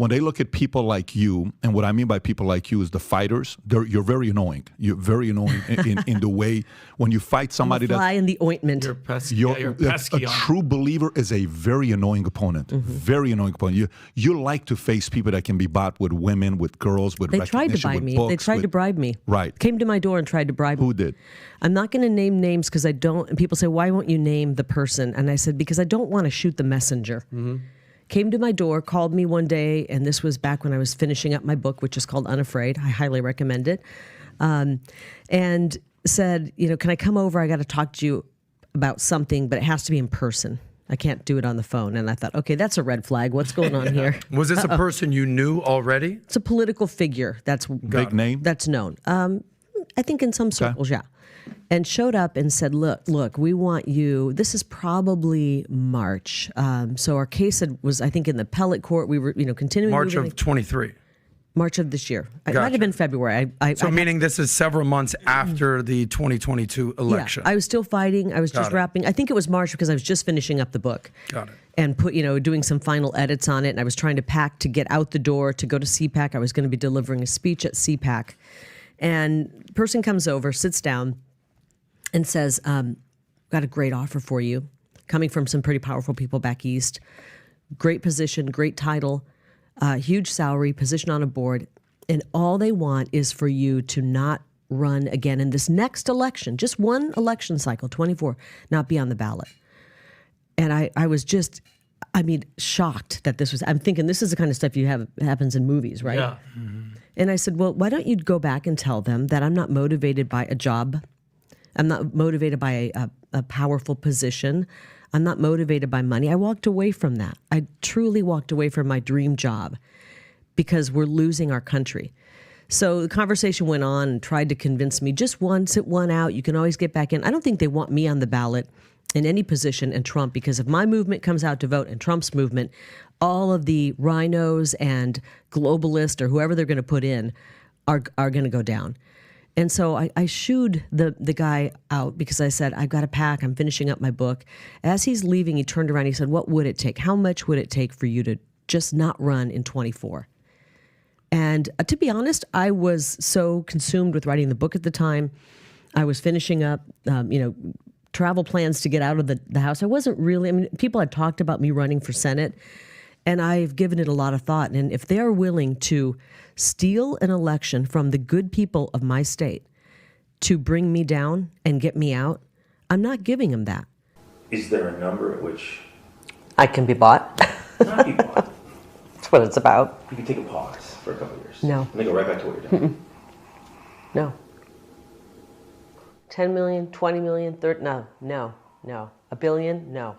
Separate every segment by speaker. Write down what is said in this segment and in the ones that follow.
Speaker 1: when they look at people like you, and what I mean by people like you is the fighters, you're very annoying. You're very annoying in the way when you fight somebody
Speaker 2: that's fly in the ointment.
Speaker 3: You're pesky. You're pesky.
Speaker 1: A true believer is a very annoying opponent. Very annoying opponent. You like to face people that can be bought with women, with girls, with
Speaker 2: They tried to
Speaker 1: recognition,
Speaker 2: buy
Speaker 1: with
Speaker 2: me.
Speaker 1: books,
Speaker 2: They tried to bribe me.
Speaker 1: Right.
Speaker 2: Came to my door and tried to bribe me.
Speaker 1: Who did?
Speaker 2: I'm not going to name names because I don't. And people say, why won't you name the person? And I said, because I don't want to shoot the messenger. Came to my door, called me one day, and this was back when I was finishing up my book, which is called Unafraid. I highly recommend it. And said, can I come over? I got to talk to you about something, but it has to be in person. I can't do it on the phone. And I thought, okay, that's a red flag. What's going on here?
Speaker 3: Was this a person you knew already?
Speaker 2: It's a political figure. That's
Speaker 1: big name.
Speaker 2: That's known. I think in some circles, yeah. And showed up and said, look, we want you. This is probably March. So our case was, I think, in the appellate court. We were, continuing.
Speaker 3: March of 23.
Speaker 2: March of this year. It
Speaker 3: Gotcha.
Speaker 2: might have been February.
Speaker 3: Meaning this is several months after the 2022 election.
Speaker 2: Yeah, I was still fighting. I was just wrapping. I think it was March because I was just finishing up the book.
Speaker 3: Got it.
Speaker 2: And doing some final edits on it. And I was trying to pack to get out the door to go to CPAC. I was going to be delivering a speech at CPAC. And person comes over, sits down, and says, got a great offer for you, coming from some pretty powerful people back east. Great position, great title, huge salary, position on a board. And all they want is for you to not run again in this next election, just one election cycle, 24, not be on the ballot. And I was just, shocked that this was, I'm thinking this is the kind of stuff happens in movies, right?
Speaker 3: Yeah.
Speaker 2: And I said, well, why don't you go back and tell them that I'm not motivated by a job. I'm not motivated by a powerful position. I'm not motivated by money. I walked away from that. I truly walked away from my dream job because we're losing our country. So the conversation went on and tried to convince me, just one, sit one out. You can always get back in. I don't think they want me on the ballot in any position and Trump, because if my movement comes out to vote and Trump's movement, all of the rhinos and globalists or whoever they're going to put in are going to go down. And so I shooed the guy out because I said, I've got to pack. I'm finishing up my book. As he's leaving, he turned around. He said, what would it take? How much would it take for you to just not run in 24? And to be honest, I was so consumed with writing the book at the time. I was finishing up, travel plans to get out of the house. I wasn't really, people had talked about me running for Senate, and I've given it a lot of thought. And if they're willing to steal an election from the good people of my state to bring me down and get me out, I'm not giving them that.
Speaker 4: Is there a number at which
Speaker 2: I can be bought?
Speaker 4: not be bought?
Speaker 2: That's what it's about.
Speaker 4: You can take a pause for a couple of years.
Speaker 2: No.
Speaker 4: And then go right back to what you're doing.
Speaker 2: No. 10 million, 20 million, 30, no. A billion, no.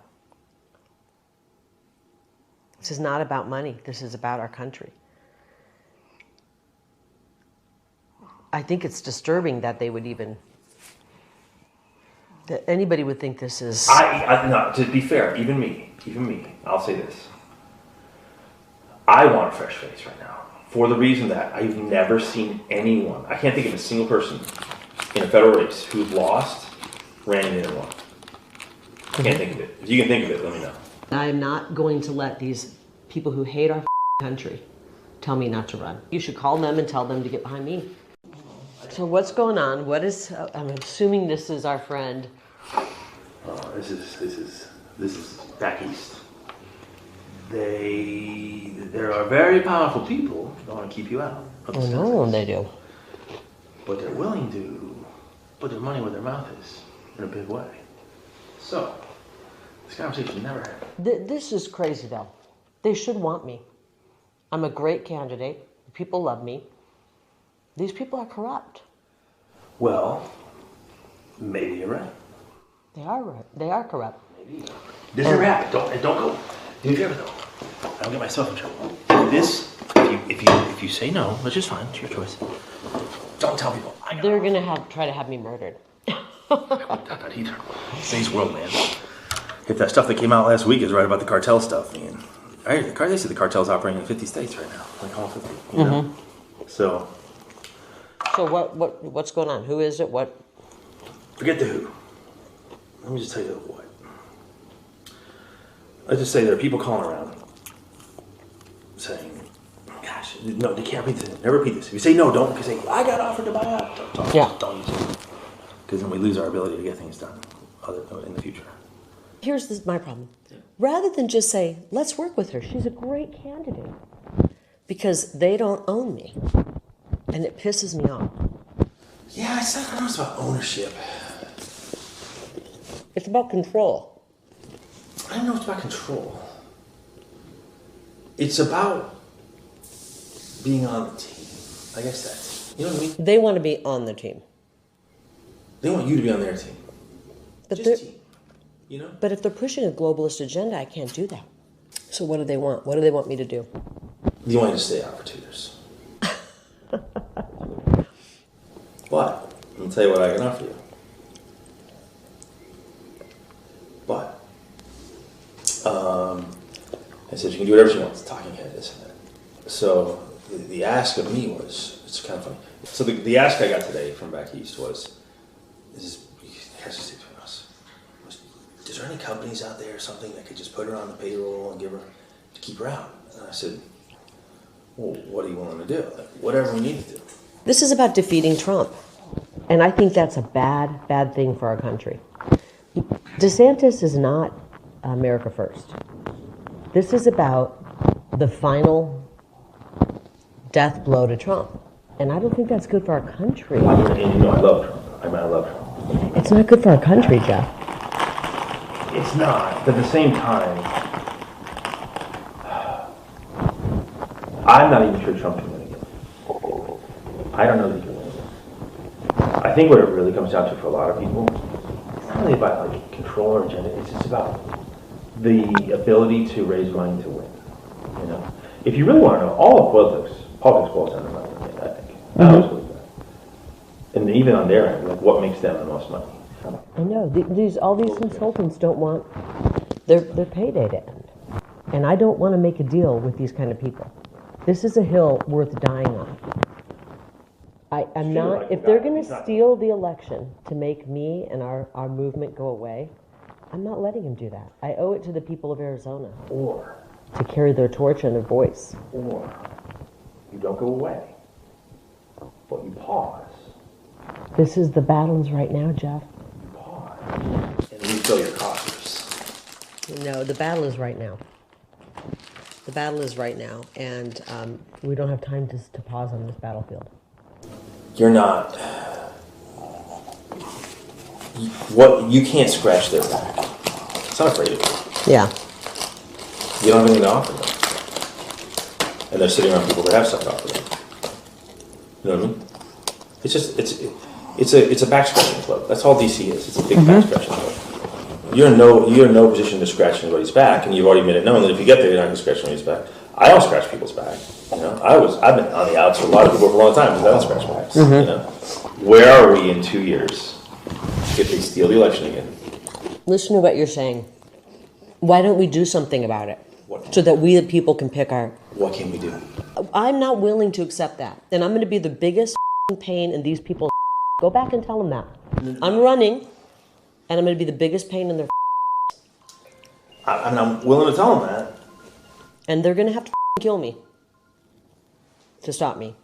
Speaker 2: This is not about money. This is about our country. I think it's disturbing that they would that anybody would think this is...
Speaker 4: No, to be fair, even me, I'll say this. I want a fresh face right now for the reason that I've never seen anyone, I can't think of a single person in a federal race who lost, ran in and won. I can't think of it. If you can think of it, let me know.
Speaker 2: I'm not going to let these people who hate our country tell me not to run. You should call them and tell them to get behind me. So what's going on? I'm assuming this is our friend.
Speaker 4: This is back east. There are very powerful people who want to keep you out.
Speaker 2: Oh no, they do.
Speaker 4: But they're willing to put their money where their mouth is in a big way. So, this conversation never happened.
Speaker 2: This is crazy though. They should want me. I'm a great candidate. People love me. These people are corrupt.
Speaker 4: Well, maybe you're right.
Speaker 2: They are right. They are corrupt.
Speaker 4: Maybe. This is rap. Don't go. Do me a favor though. I don't get myself in trouble. This, if you say no, which is fine, it's your choice. Don't tell people.
Speaker 2: They're gonna try to have me murdered.
Speaker 4: I wouldn't doubt that either. It's today's world, man. If that stuff that came out last week is right about the cartel stuff, man. They say the cartel's operating in 50 states right now, like all 50. You know? So
Speaker 2: what's going on? Who is it? What?
Speaker 4: Forget the who. Let me just tell you the what. Let's just say there are people calling around saying, Gosh, no, they can't repeat this. Never repeat this. If you say no, don't say, I got offered to buy out. Don't use it. Because then we lose our ability to get things done in the future.
Speaker 2: Here's my problem. Rather than just say, let's work with her, she's a great candidate. Because they don't own me. And it pisses me off.
Speaker 4: Yeah, I don't know, it's about ownership.
Speaker 2: It's about control.
Speaker 4: I don't know if it's about control. It's about being on the team. I guess that's, you know what I mean?
Speaker 2: They want to be on the team.
Speaker 4: They want you to be on their team.
Speaker 2: But
Speaker 4: Just team. You know?
Speaker 2: But if they're pushing a globalist agenda, I can't do that. So what do they want? What do they want me to do?
Speaker 4: You want to stay out for 2 years. But, I'll tell you what I can offer you. But, I said you can do whatever you want. It's a talking head, this and that. So, the ask of me was, it's kind of funny. So the ask I got today from back east was, it has to stay between us. Is there any companies out there or something that could just put her on the payroll and give her, to keep her out? And I said, well, what are you willing to do? Like, whatever we need to do.
Speaker 2: This is about defeating Trump. And I think that's a bad, bad thing for our country. DeSantis is not America first. This is about the final death blow to Trump. And I don't think that's good for our country.
Speaker 4: And you know I love Trump. I love Trump.
Speaker 2: It's not good for our country, Jeff.
Speaker 4: It's not. But at the same time, I'm not even sure Trump can win again. I don't know that he can win again. I think what it really comes down to for a lot of people, it's not really about like control or agenda. It's just about the ability to raise money to win. You know, if you really want to know, all of politics boils down to money. I think. I always believe that. And even on their end, like what makes them the most money.
Speaker 2: I know. All these consultants don't want their payday to end. And I don't want to make a deal with these kind of people. This is a hill worth dying on. I'm not, if they're going to steal the election to make me and our movement go away, I'm not letting them do that. I owe it to the people of Arizona
Speaker 4: Or
Speaker 2: to carry their torch and their voice.
Speaker 4: Or you don't go away, but you pause.
Speaker 2: This is the battles right now, Jeff.
Speaker 4: You pause and refill your coffers.
Speaker 2: No, the battle is right now. The battle is right now, and we don't have time to pause on this battlefield.
Speaker 4: You're not. You can't scratch their back. It's not afraid of you.
Speaker 2: Yeah.
Speaker 4: You don't have anything to offer them, and they're sitting around people that have stuff to offer them. You know what I mean? It's just it's a back scratching club. That's all DC is. It's a big back scratching club. You're in no position to scratch anybody's back, and you've already made it known that if you get there, you're not going to scratch anybody's back. I don't scratch people's back. You know, I've been on the outs with a lot of people for a long time because I don't scratch backs. You know, where are we in 2 years if they steal the election again?
Speaker 2: Listen to what you're saying. Why don't we do something about it?
Speaker 4: What?
Speaker 2: So that we the people can pick our...
Speaker 4: What can we do?
Speaker 2: I'm not willing to accept that. And I'm going to be the biggest pain in these people's... Go back and tell them that. I'm running, and I'm going to be the biggest pain in their...
Speaker 4: I'm willing to tell them that.
Speaker 2: And they're going to have to kill me to stop me.